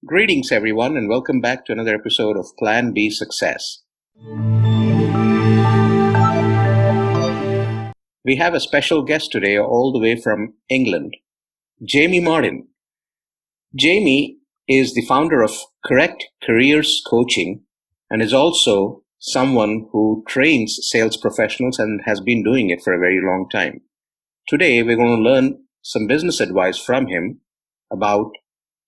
Greetings, everyone, and welcome back to another episode of Plan B Success. We have a special guest today, all the way from England, Jamie Martin. Jamie is the founder of Correct Careers Coaching and is also someone who trains sales professionals and has been doing it for a very long time. Today, we're going to learn some business advice from him about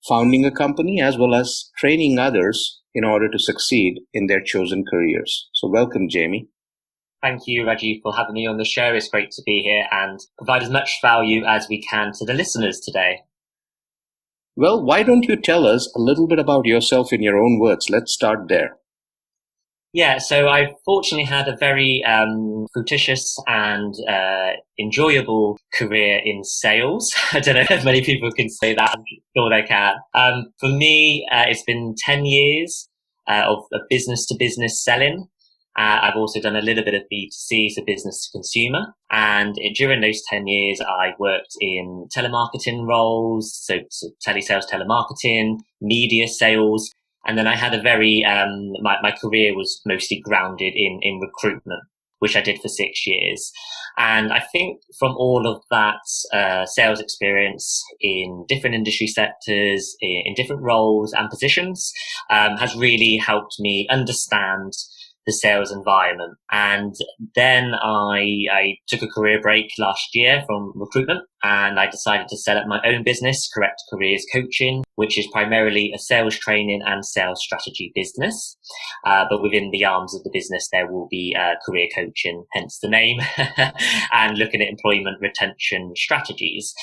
founding a company as well as training others in order to succeed in their chosen careers. So welcome, Jamie. Thank you, Rajiv, for having me on the show. It's great to be here and provide as much value as we can to the listeners today. Well, why don't you tell us a little bit about yourself in your own words? Let's start there. Yeah, so I fortunately had a very fruititious and enjoyable career in sales. I don't know if many people can say that. I'm sure they can. For me, it's been 10 years of business-to-business selling. I've also done a little bit of B2C, so business to consumer. And during those 10 years, I worked in telemarketing roles, so telesales, telemarketing, media sales. And then I had a very, my career was mostly grounded in recruitment, which I did for 6 years. And I think from all of that sales experience in different industry sectors, in different roles and positions, has really helped me understand the sales environment. And then I took a career break last year from recruitment and I decided to set up my own business, Correct Careers Coaching, which is primarily a sales training and sales strategy business. But within the arms of the business, there will be career coaching, hence the name, and looking at employment retention strategies.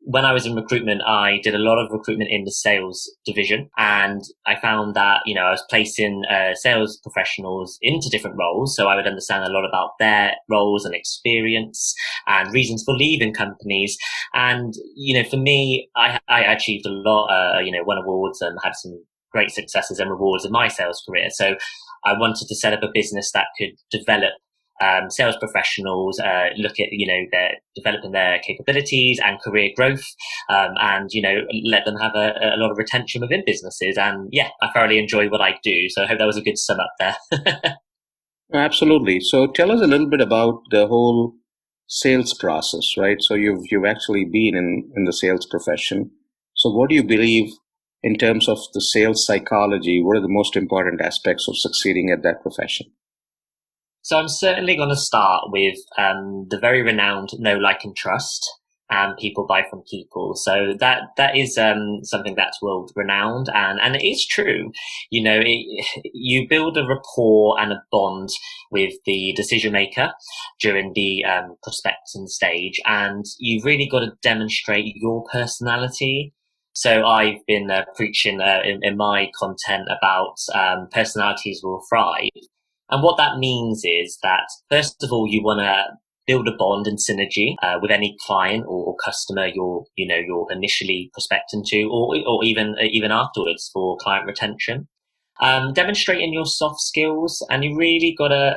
When I was in recruitment, I did a lot of recruitment in the sales division, and I found that, I was placing sales professionals into different roles. So I would understand a lot about their roles and experience and reasons for leaving companies. And, for me, I achieved a lot, won awards and had some great successes and rewards in my sales career. So I wanted to set up a business that could develop sales professionals, look at, their developing their capabilities and career growth, and, let them have a lot of retention within businesses. And yeah, I thoroughly enjoy what I do. So I hope that was a good sum up there. Absolutely. So tell us a little bit about the whole sales process, right? So you've actually been in the sales profession. So what do you believe in terms of the sales psychology? What are the most important aspects of succeeding at that profession? So I'm certainly going to start with the very renowned know, like, and trust, and people buy from people. So that is something that's world renowned, and it is true. You build a rapport and a bond with the decision maker during the prospecting stage, and you've really got to demonstrate your personality. So I've been preaching in my content about personalities will thrive. And what that means is that, first of all, you want to build a bond and synergy with any client or customer you're initially prospecting to, or even afterwards for client retention. Demonstrating your soft skills, and you really got to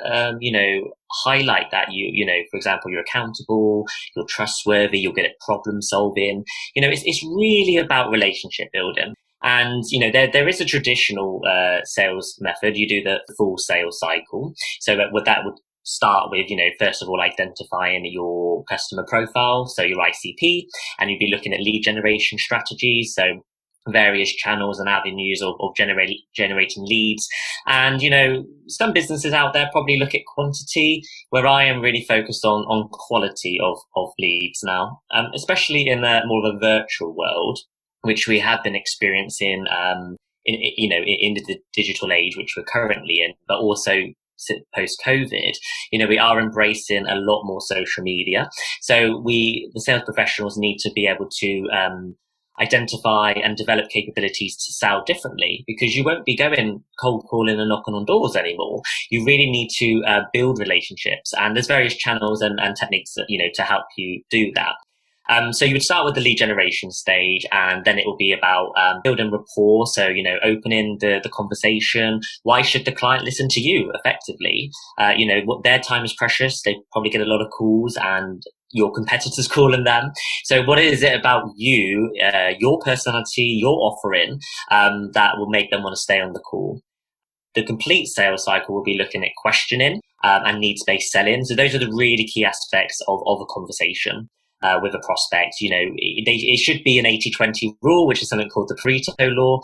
highlight that for example, you're accountable, you're trustworthy, you're good at problem solving. It's really about relationship building. And, there is a traditional sales method. You do the full sales cycle. So that would start with, first of all, identifying your customer profile, so your ICP, and you'd be looking at lead generation strategies. So various channels and avenues of generating leads. And, some businesses out there probably look at quantity, where I am really focused on quality of leads now, especially in more of a virtual world, which we have been experiencing in the digital age, which we're currently in, but also post-COVID, we are embracing a lot more social media. So the sales professionals need to be able to identify and develop capabilities to sell differently, because you won't be going cold calling and knocking on doors anymore. You really need to build relationships, and there's various channels and techniques that, to help you do that. So you would start with the lead generation stage, and then it will be about building rapport. So, opening the conversation. Why should the client listen to you effectively? What their time is precious. They probably get a lot of calls, and your competitors calling them. So what is it about you, your personality, your offering, that will make them want to stay on the call? The complete sales cycle will be looking at questioning and needs-based selling. So those are the really key aspects of a conversation with a prospect. It should be an 80-20 rule, which is something called the Pareto law.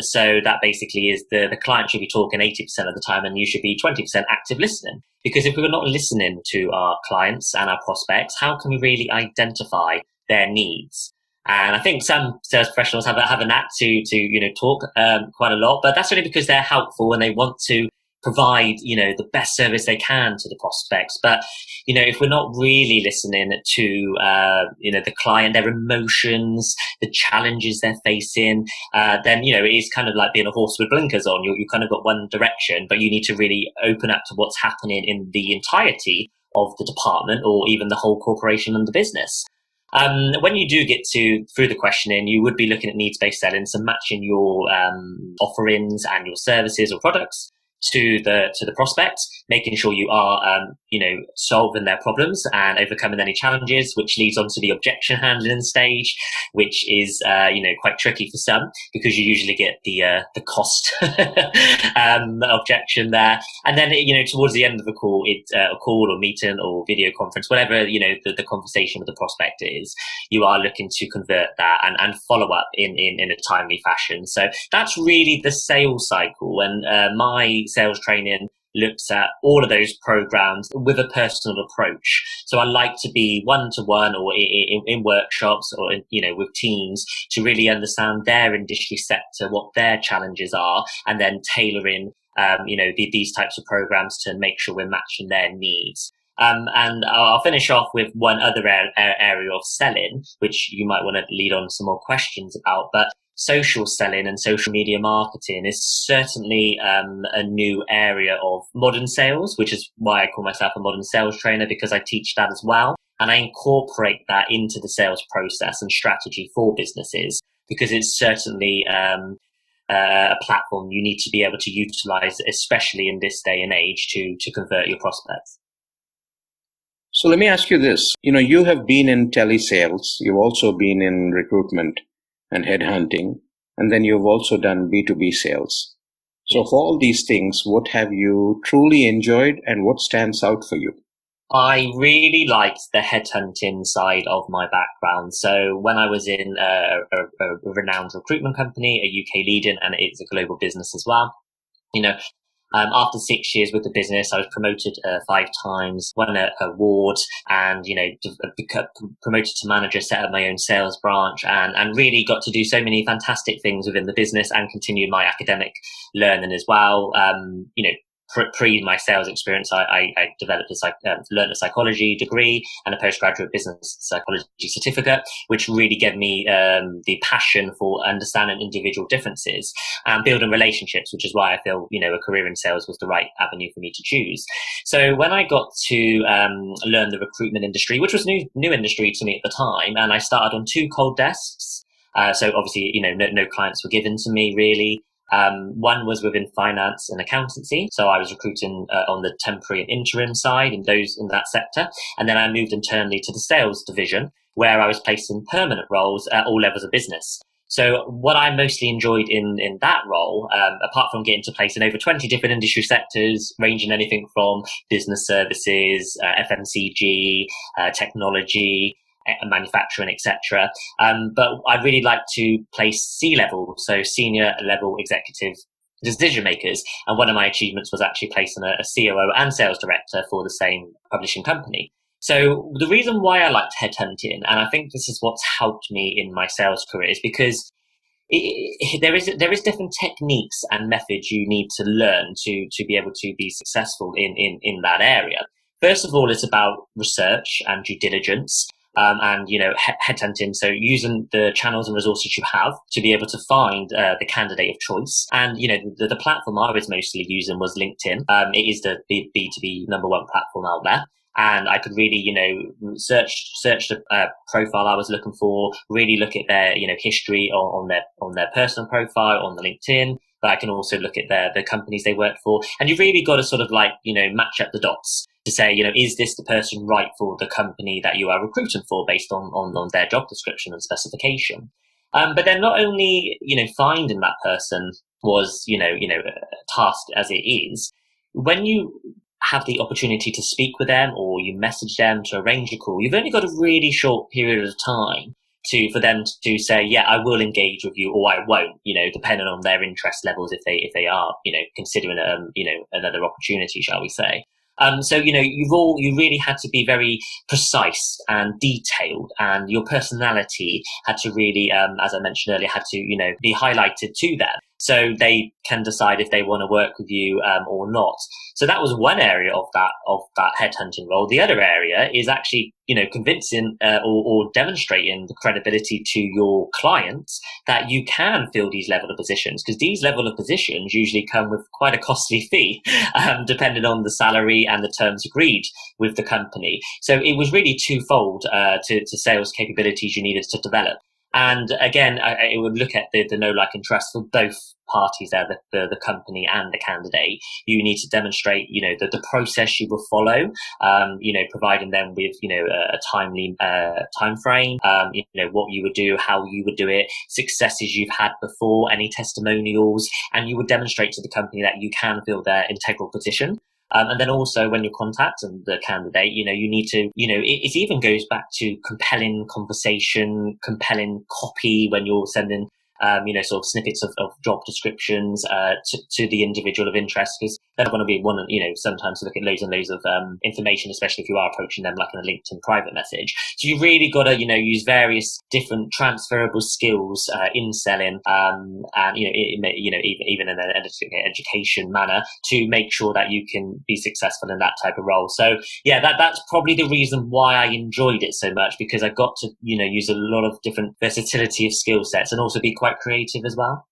So that basically is the client should be talking 80% of the time, and you should be 20% active listening. Because if we're not listening to our clients and our prospects, how can we really identify their needs? And I think some sales professionals have a knack to talk quite a lot, but that's only because they're helpful and they want to provide the best service they can to the prospects. But if we're not really listening to the client, their emotions, the challenges they're facing, then it is kind of like being a horse with blinkers on. You kind of got one direction, but you need to really open up to what's happening in the entirety of the department or even the whole corporation and the business. When you do get through the questioning, you would be looking at needs-based selling, so matching your offerings and your services or products to the prospect, making sure you are solving their problems and overcoming any challenges, which leads on to the objection handling stage, which is quite tricky for some because you usually get the cost objection there. And then towards the end of the call, a call or meeting or video conference, whatever the conversation with the prospect is, you are looking to convert that and follow up in a timely fashion. So that's really the sales cycle, and my sales training looks at all of those programs with a personal approach. So I like to be one-to-one or in workshops or with teams to really understand their industry sector, what their challenges are, and then tailoring these types of programs to make sure we're matching their needs. And I'll finish off with one other area of selling, which you might want to lead on some more questions about. But social selling and social media marketing is certainly a new area of modern sales, which is why I call myself a modern sales trainer, because I teach that as well. And I incorporate that into the sales process and strategy for businesses, because it's certainly a platform you need to be able to utilize, especially in this day and age, to convert your prospects. So let me ask you this. You have been in telesales, you've also been in recruitment and headhunting, and then you've also done B2B sales. So for all these things, what have you truly enjoyed and what stands out for you? I really liked the headhunting side of my background. So when I was in a renowned recruitment company, a UK leading, and it's a global business as well, after 6 years with the business, I was promoted 5 times, won an award, and become promoted to manager, set up my own sales branch, and really got to do so many fantastic things within the business and continue my academic learning as well. Pre my sales experience, I developed learned a psychology degree and a postgraduate business psychology certificate, which really gave me the passion for understanding individual differences and building relationships, which is why I feel a career in sales was the right avenue for me to choose. So when I got to learn the recruitment industry, which was new industry to me at the time, and I started on 2 cold desks. So obviously, no clients were given to me really. One was within finance and accountancy. So I was recruiting on the temporary and interim side in that sector. And then I moved internally to the sales division, where I was placed in permanent roles at all levels of business. So what I mostly enjoyed in that role, apart from getting to place in over 20 different industry sectors, ranging anything from business services, FMCG, technology, manufacturing, etc. But I really like to place C-level, so senior level executive decision makers. And one of my achievements was actually placing a COO and sales director for the same publishing company. So the reason why I liked headhunting, and I think this is what's helped me in my sales career, is because there is different techniques and methods you need to learn to be able to be successful in that area. First of all, it's about research and due diligence. And headhunting, so using the channels and resources you have to be able to find the candidate of choice. And the platform I was mostly using was LinkedIn. It is the B2B number 1 platform out there, and I could really search the profile I was looking for, really look at their history on their personal profile on the LinkedIn. But I can also look at the companies they work for, and you've really got to sort of match up the dots. to say, is this the person right for the company that you are recruiting for based on their job description and specification. But then not only, finding that person was, a task as it is, when you have the opportunity to speak with them or you message them to arrange a call, you've only got a really short period of time for them to say, yeah, I will engage with you, or I won't, depending on their interest levels, if they are, considering, another opportunity, shall we say. So, you really had to be very precise and detailed, and your personality had to really, as I mentioned earlier, had to, be highlighted to them, so they can decide if they want to work with you or not. So that was one area of that headhunting role. The other area is actually, convincing or demonstrating the credibility to your clients that you can fill these level of positions, because these level of positions usually come with quite a costly fee, depending on the salary and the terms agreed with the company. So it was really twofold to sales capabilities you needed to develop. And again, I would look at the know, like, and trust for both parties there, the company and the candidate. You need to demonstrate, the process you will follow, providing them with, a timely time frame, what you would do, how you would do it, successes you've had before, any testimonials, and you would demonstrate to the company that you can fill their integral position. And then also when you're contacting the candidate, you need to, it even goes back to compelling conversation, compelling copy when you're sending, sort of snippets of job descriptions to the individual of interest, because they're going to be sometimes look at loads and loads of information, especially if you are approaching them like in a LinkedIn private message. So you really got to, use various different transferable skills in selling, and even in an education manner, to make sure that you can be successful in that type of role. So yeah, that's probably the reason why I enjoyed it so much, because I got to use a lot of different versatility of skill sets and also be quite creative as well.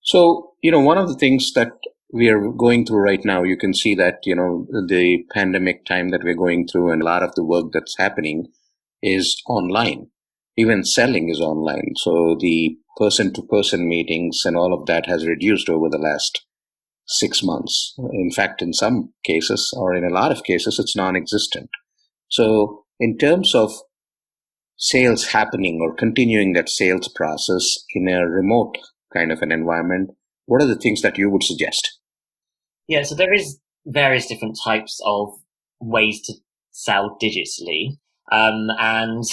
So, one of the things that we are going through right now, you can see that, the pandemic time that we're going through, and a lot of the work that's happening is online. Even selling is online. So the person-to-person meetings and all of that has reduced over the last 6 months. In fact, in some cases, or in a lot of cases, it's non-existent. So in terms of sales happening or continuing that sales process in a remote kind of an environment, what are the things that you would suggest? Yeah, so there is various different types of ways to sell digitally. And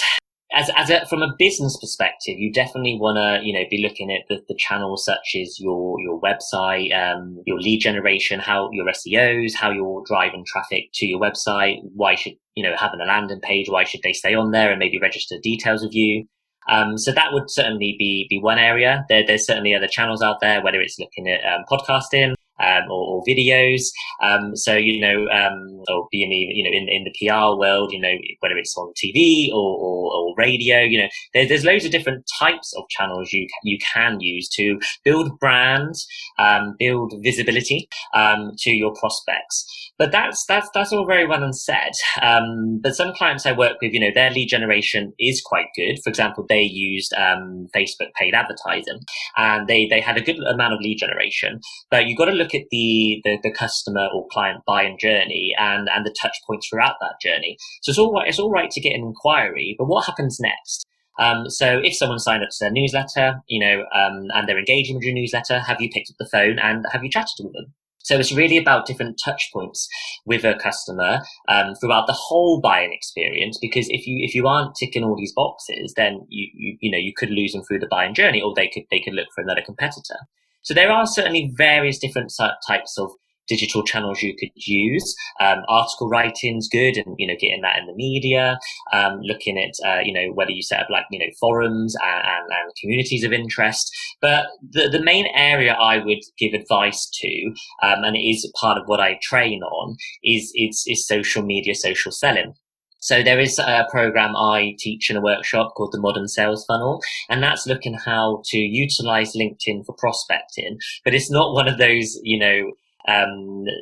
from a business perspective, you definitely want to, be looking at the channels such as your website, your lead generation, how your SEOs, how you're driving traffic to your website. Why should, having a landing page, why should they stay on there and maybe register details of you? So that would certainly be one area. There's certainly other channels out there, whether it's looking at podcasting, or videos. So, or being, in the PR world, whether it's on TV or radio, there's loads of different types of channels you can use to build brands, build visibility, to your prospects. But that's all very well and said. But some clients I work with, their lead generation is quite good. For example, they used, Facebook paid advertising, and they had a good amount of lead generation, but you've got to look at the customer or client buying journey and the touch points throughout that journey. So it's all right to get an inquiry, but what happens next? So if someone signed up to their newsletter, and they're engaging with your newsletter, have you picked up the phone and have you chatted with them? So it's really about different touch points with a customer throughout the whole buying experience, because if you aren't ticking all these boxes, then you could lose them through the buying journey, or they could look for another competitor. So there are certainly various different types of digital channels you could use. Article writing's good, and getting that in the media. Looking at whether you set up forums and communities of interest. But the main area I would give advice to, and it is part of what I train on, is social media, social selling. So there is a program I teach in a workshop called the Modern Sales Funnel, and that's looking how to utilize LinkedIn for prospecting. But it's not one of those,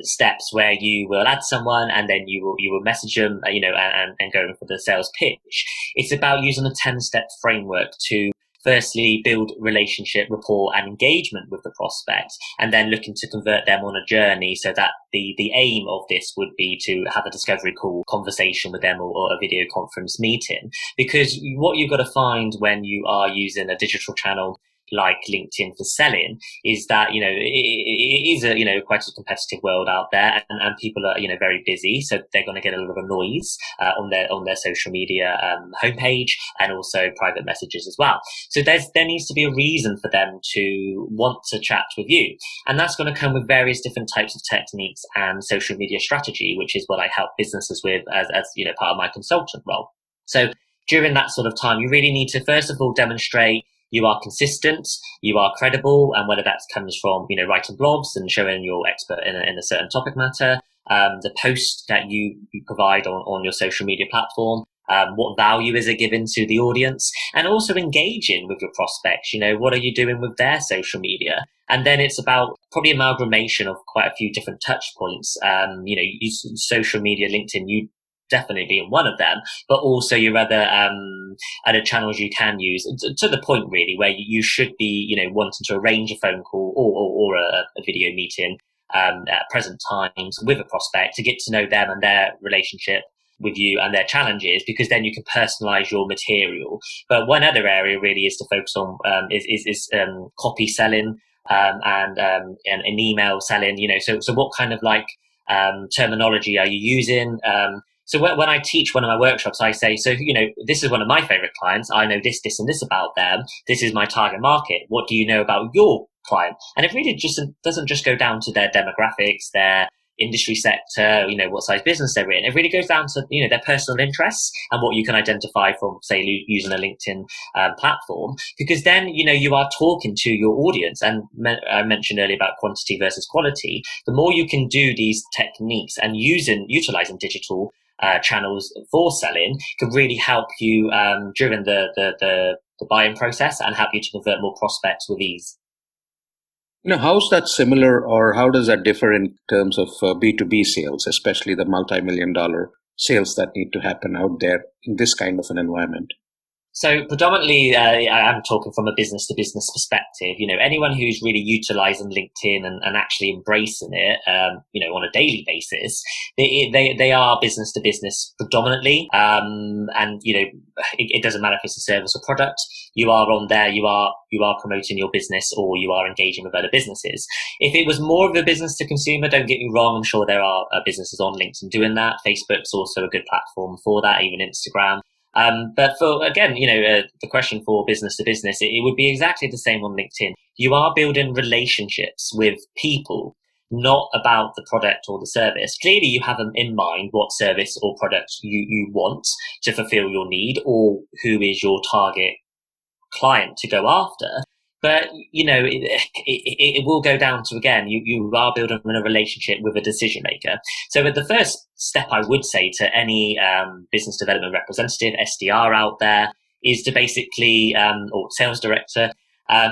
steps where you will add someone and then you will message them, and go for the sales pitch. It's about using a 10-step framework to firstly build relationship, rapport and engagement with the prospect, and then looking to convert them on a journey, so that the aim of this would be to have a discovery call conversation with them, or a video conference meeting. Because what you've got to find when you are using a digital channel like LinkedIn for selling is that, it is a, quite a competitive world out there, and people are, very busy. So they're going to get a lot of noise on their social media homepage, and also private messages as well. So there needs to be a reason for them to want to chat with you. And that's going to come with various different types of techniques and social media strategy, which is what I help businesses with as part of my consultant role. So during that sort of time, you really need to, first of all, demonstrate you are consistent, you are credible, and whether that comes from, writing blogs and showing you're expert in a certain topic matter, the post that you provide on your social media platform, what value is it given to the audience, and also engaging with your prospects. What are you doing with their social media? And then it's about probably amalgamation of quite a few different touch points. Social media, LinkedIn, you definitely being one of them, but also your other channels you can use, to the point really where you should be, wanting to arrange a phone call or a video meeting at present times with a prospect to get to know them and their relationship with you and their challenges, because then you can personalize your material. But one other area really is to focus on is copy selling and email selling. So what kind of terminology are you using? So when I teach one of my workshops, I say, this is one of my favorite clients. I know this, and this about them. This is my target market. What do you know about your client? And it really just doesn't just go down to their demographics, their industry sector, what size business they're in. It really goes down to, their personal interests and what you can identify from, say, using a LinkedIn platform. Because then, you are talking to your audience. And I mentioned earlier about quantity versus quality. The more you can do these techniques and utilizing digital channels for selling can really help you during the buying process, and help you to convert more prospects with ease. How's that similar, or how does that differ in terms of B2B sales, especially the multi-million-dollar sales that need to happen out there in this kind of an environment? So predominantly, I'm talking from a business to business perspective. Anyone who's really utilizing LinkedIn and actually embracing it, on a daily basis, they are business to business predominantly. And it doesn't matter if it's a service or product. You are on there. You are promoting your business, or you are engaging with other businesses. If it was more of a business to consumer, don't get me wrong, I'm sure there are businesses on LinkedIn doing that. Facebook's also a good platform for that, even Instagram. But for, again, the question for business to business, it would be exactly the same on LinkedIn. You are building relationships with people, not about the product or the service. Clearly, you have in mind what service or product you want to fulfill your need, or who is your target client to go after. But, it will go down to, again, you are building a relationship with a decision maker. So the first step I would say to any business development representative, SDR out there, is to basically, or sales director,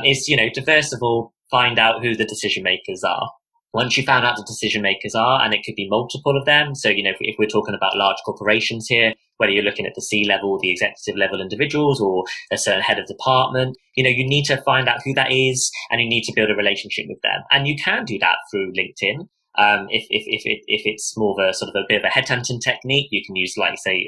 is, to first of all find out who the decision makers are. Once you found out the decision makers are, and it could be multiple of them. So, if we're talking about large corporations here, whether you're looking at the C-level, the executive level individuals, or a certain head of department, you need to find out who that is, and you need to build a relationship with them. And you can do that through LinkedIn. If it's more of a sort of a bit of a headhunting technique, you can use, like, say,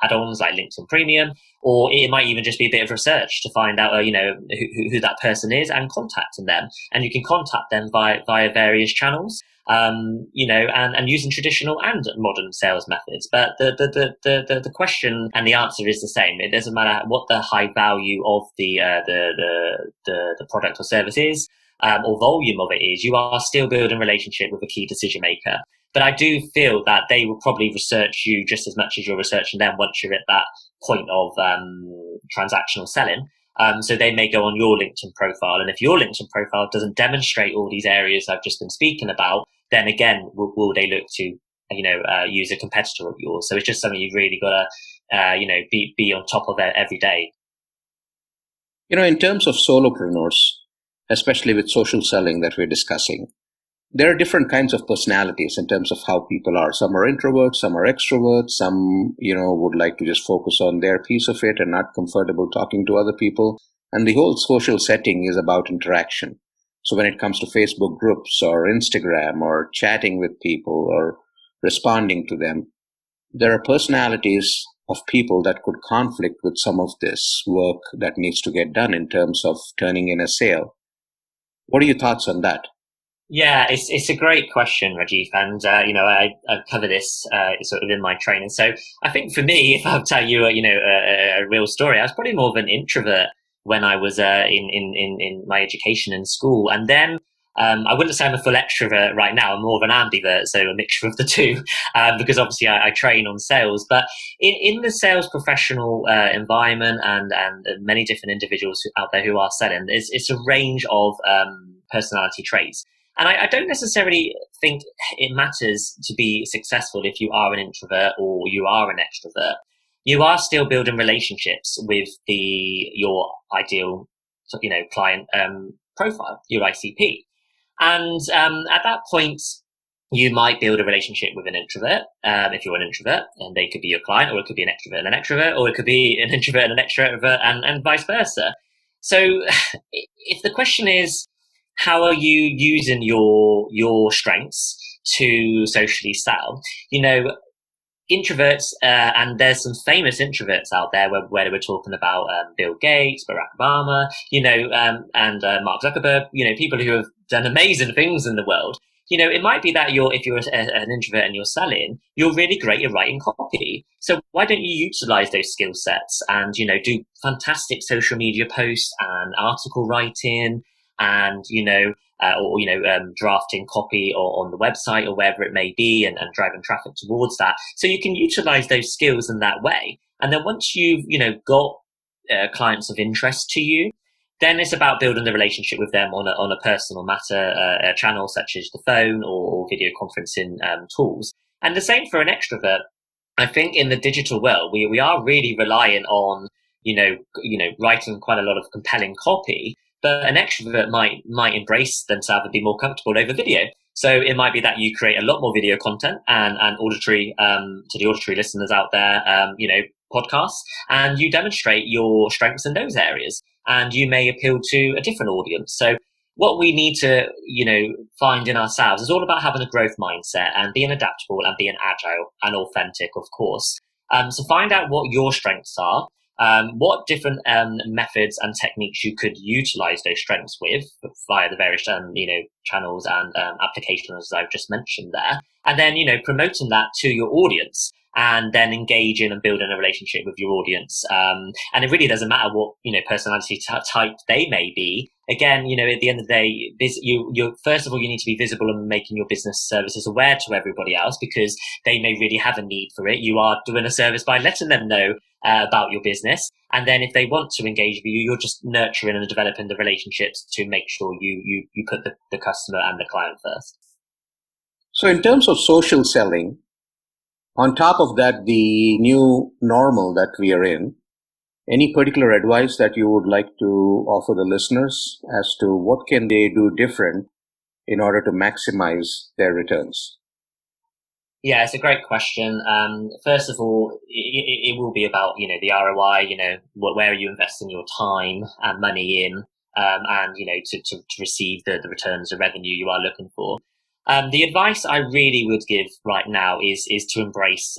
add-ons like LinkedIn Premium, or it might even just be a bit of research to find out, who that person is, and contacting them. And you can contact them via various channels, and using traditional and modern sales methods. But the question and the answer is the same. It doesn't matter what the high value of the product or service is, or volume of it is, you are still building a relationship with a key decision maker. But I do feel that they will probably research you just as much as you're researching them once you're at that point of transactional selling. So they may go on your LinkedIn profile. And if your LinkedIn profile doesn't demonstrate all these areas I've just been speaking about, then again, will they look to, use a competitor of yours? So it's just something you've really got to, be on top of it every day. In terms of solopreneurs, especially with social selling that we're discussing, there are different kinds of personalities in terms of how people are. Some are introverts, some are extroverts, some, would like to just focus on their piece of it and not comfortable talking to other people. And the whole social setting is about interaction. So when it comes to Facebook groups or Instagram or chatting with people or responding to them, there are personalities of people that could conflict with some of this work that needs to get done in terms of turning in a sale. What are your thoughts on that? Yeah, it's a great question, Rajiv, and I cover this sort of in my training. So I think for me, if I'll tell you a real story, I was probably more of an introvert when I was in my education in school, and then I wouldn't say I'm a full extrovert right now. I'm more of an ambivert, so a mixture of the two, because obviously I train on sales. But in the sales professional environment and many different individuals out there who are selling, it's a range of personality traits. And I don't necessarily think it matters to be successful if you are an introvert or you are an extrovert. You are still building relationships with your ideal, client profile, your ICP. And at that point, you might build a relationship with an introvert, if you're an introvert, and they could be your client, or it could be an extrovert and an extrovert, or it could be an introvert and an extrovert, and vice versa. So if the question is, how are you using your strengths to socially sell? Introverts, and there's some famous introverts out there where we're talking about Bill Gates, Barack Obama, and Mark Zuckerberg, people who have done amazing things in the world. It might be that if you're an introvert and you're selling, you're really great at writing copy. So why don't you utilize those skill sets and, do fantastic social media posts and article writing and, drafting copy or on the website or wherever it may be and driving traffic towards that. So you can utilize those skills in that way. And then once you've, got clients of interest to you, then it's about building the relationship with them on a personal matter, a channel such as the phone or video conferencing tools. And the same for an extrovert. I think in the digital world, we are really relying on, writing quite a lot of compelling copy. But an extrovert might embrace themselves and be more comfortable over video. So it might be that you create a lot more video content and auditory to the auditory listeners out there, podcasts, and you demonstrate your strengths in those areas, and you may appeal to a different audience. So what we need to, find in ourselves is all about having a growth mindset and being adaptable and being agile and authentic, of course. So find out what your strengths are. What different methods and techniques you could utilize those strengths with via the various channels and applications I've just mentioned there, and then promoting that to your audience, and then engaging and building a relationship with your audience. And it really doesn't matter what personality type they may be. Again, at the end of the day, you first of all, you need to be visible and making your business services aware to everybody else, because they may really have a need for it. You are doing a service by letting them know about your business, and then if they want to engage with you, you're just nurturing and developing the relationships to make sure you put the customer and the client first. So in terms of social selling, on top of that, the new normal that we are in, any particular advice that you would like to offer the listeners as to what can they do different in order to maximize their returns? Yeah, it's a great question. First of all, it will be about, the ROI, where are you investing your time and money in, and, to receive the returns, the revenue you are looking for. The advice I really would give right now is to embrace,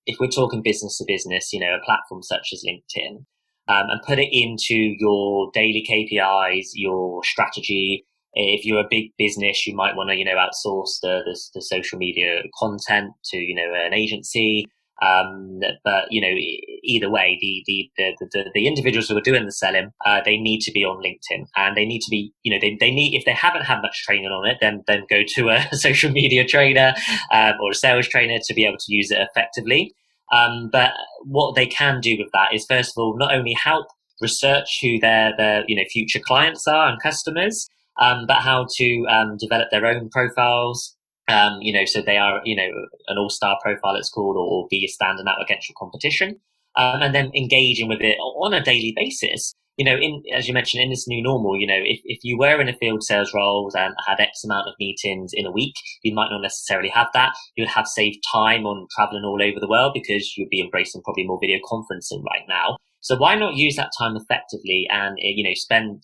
if we're talking business to business, a platform such as LinkedIn, and put it into your daily KPIs, your strategy. If you're a big business, you might want to, outsource the social media content to, an agency. But either way, the individuals who are doing the selling, they need to be on LinkedIn, and they need to be, they need, if they haven't had much training on it, then go to a social media trainer, or a sales trainer to be able to use it effectively. But what they can do with that is, first of all, not only help research who their future clients are and customers, but how to develop their own profiles. So they are, an all-star profile, it's called, or be standing out against your competition, and then engaging with it on a daily basis. As you mentioned, in this new normal, if you were in a field sales role and had X amount of meetings in a week, you might not necessarily have that. You'd have saved time on traveling all over the world, because you'd be embracing probably more video conferencing right now. So why not use that time effectively and, spend,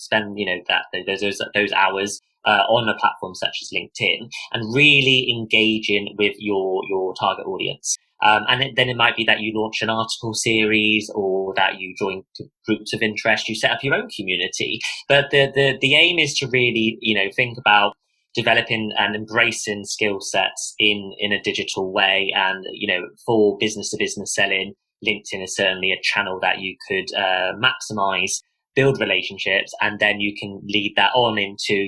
those hours on a platform such as LinkedIn and really engaging with your target audience. And then it might be that you launch an article series or that you join groups of interest, you set up your own community. But the aim is to really, think about developing and embracing skill sets in a digital way. And, for business to business selling, LinkedIn is certainly a channel that you could maximize, build relationships, and then you can lead that on into,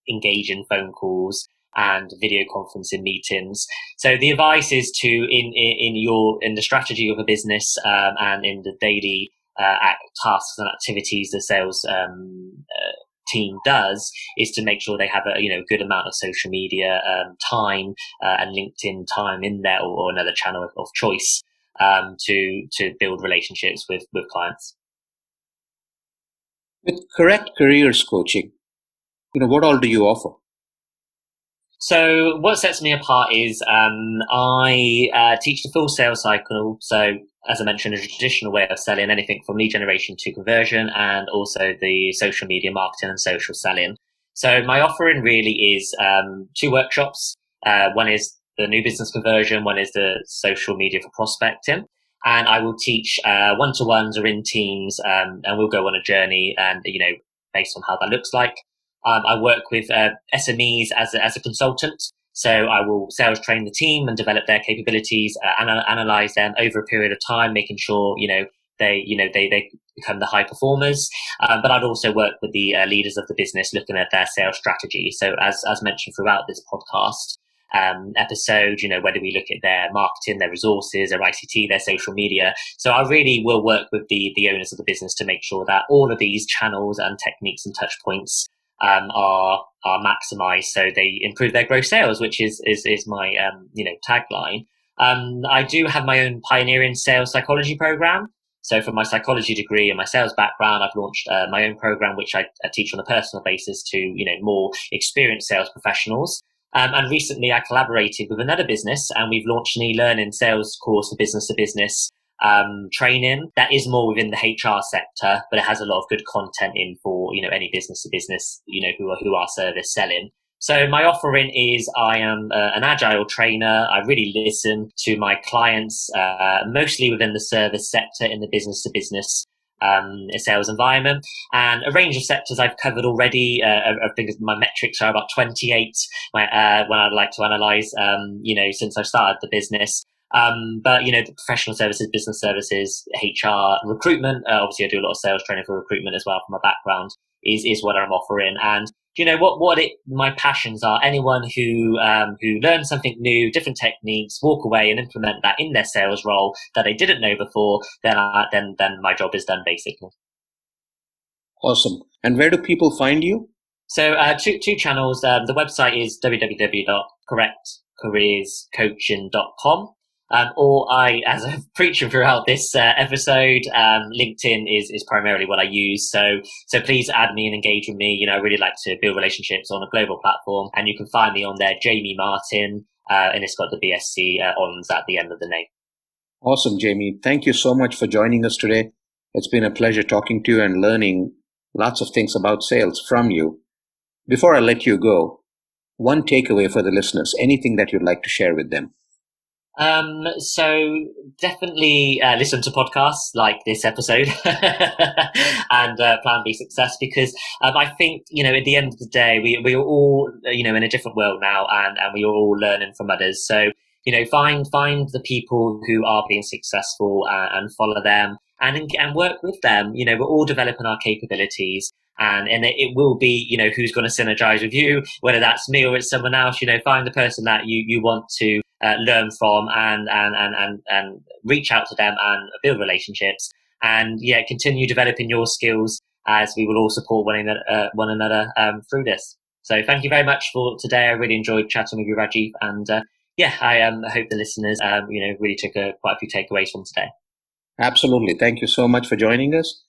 engaging phone calls and video conferencing meetings. So the advice is to, in the strategy of a business, and in the daily tasks and activities the sales team does, is to make sure they have a good amount of social media time and LinkedIn time in there, or another channel of choice to build relationships with clients. With Correct Careers Coaching, what all do you offer? So what sets me apart is I teach the full sales cycle. So as I mentioned, a traditional way of selling, anything from lead generation to conversion, and also the social media marketing and social selling. So my offering really is 2 workshops. One is the new business conversion, one is the social media for prospecting. And I will teach one-to-ones or in teams, and we'll go on a journey and, based on how that looks like. I work with SMEs as a consultant. So I will sales train the team and develop their capabilities, analyze them over a period of time, making sure, they become the high performers. But I'd also work with the leaders of the business, looking at their sales strategy. So as mentioned throughout this podcast episode, whether we look at their marketing, their resources, their ICT, their social media. So I really will work with the owners of the business to make sure that all of these channels and techniques and touch points are maximized, so they improve their gross sales, which is my tagline. I do have my own pioneering sales psychology program. So from my psychology degree and my sales background, I've launched my own program, which I teach on a personal basis to more experienced sales professionals. And recently I collaborated with another business, and we've launched an e-learning sales course for business to business training that is more within the HR sector, but it has a lot of good content in for any business to business who are service selling. So my offering is I am an agile trainer. I really listen to my clients, mostly within the service sector in the business to business sales environment, and a range of sectors I've covered already. I think my metrics are about 28 when I'd like to analyze since I've started the business. But the professional services, business services, HR, recruitment, obviously I do a lot of sales training for recruitment as well from my background, is what I'm offering. And my passions are anyone who learns something new, different techniques, walk away and implement that in their sales role that they didn't know before, then my job is done, basically. Awesome. And where do people find you? So two channels. The website is www.correctcareerscoaching.com. Or as I'm preaching throughout this episode, LinkedIn is primarily what I use. So please add me and engage with me. I really like to build relationships on a global platform, and you can find me on there, Jamie Martin, and it's got the BSc ons at the end of the name. Awesome, Jamie. Thank you so much for joining us today. It's been a pleasure talking to you and learning lots of things about sales from you. Before I let you go, one takeaway for the listeners, anything that you'd like to share with them? So definitely listen to podcasts like this episode and Plan B Success, because I think at the end of the day we are all in a different world now, and we are all learning from others. So find the people who are being successful and follow them and work with them. We're all developing our capabilities. And it will be, who's going to synergize with you, whether that's me or it's someone else. Find the person that you want to learn from and reach out to them and build relationships. And continue developing your skills, as we will all support one another through this. So thank you very much for today. I really enjoyed chatting with you, Rajiv. And I hope the listeners really took quite a few takeaways from today. Absolutely. Thank you so much for joining us.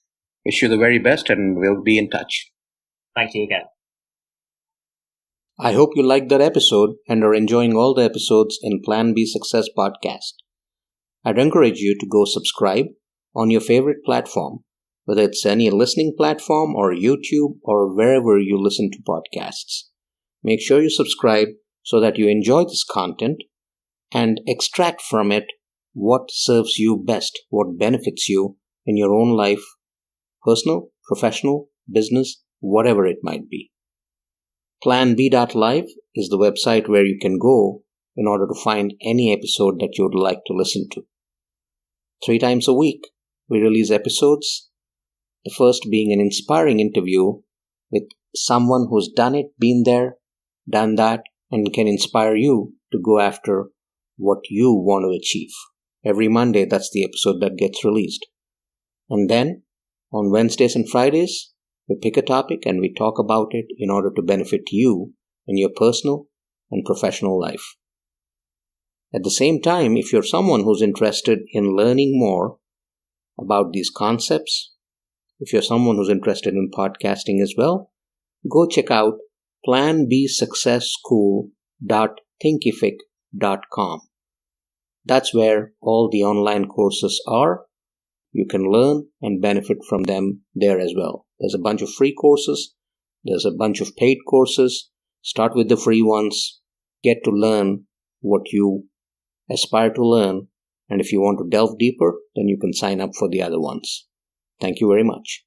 Wish you the very best, and we'll be in touch. Thank you again. I hope you liked that episode and are enjoying all the episodes in Plan B Success podcast. I'd encourage you to go subscribe on your favorite platform, whether it's any listening platform or YouTube or wherever you listen to podcasts. Make sure you subscribe so that you enjoy this content and extract from it what serves you best, what benefits you in your own life, personal, professional, business, whatever it might be. PlanB.live is the website where you can go in order to find any episode that you would like to listen to. 3 times a week, we release episodes, the first being an inspiring interview with someone who's done it, been there, done that, and can inspire you to go after what you want to achieve. Every Monday, that's the episode that gets released. And then, on Wednesdays and Fridays, we pick a topic and we talk about it in order to benefit you in your personal and professional life. At the same time, if you're someone who's interested in learning more about these concepts, if you're someone who's interested in podcasting as well, go check out planbsuccessschool.thinkific.com. That's where all the online courses are. You can learn and benefit from them there as well. There's a bunch of free courses. There's a bunch of paid courses. Start with the free ones. Get to learn what you aspire to learn. And if you want to delve deeper, then you can sign up for the other ones. Thank you very much.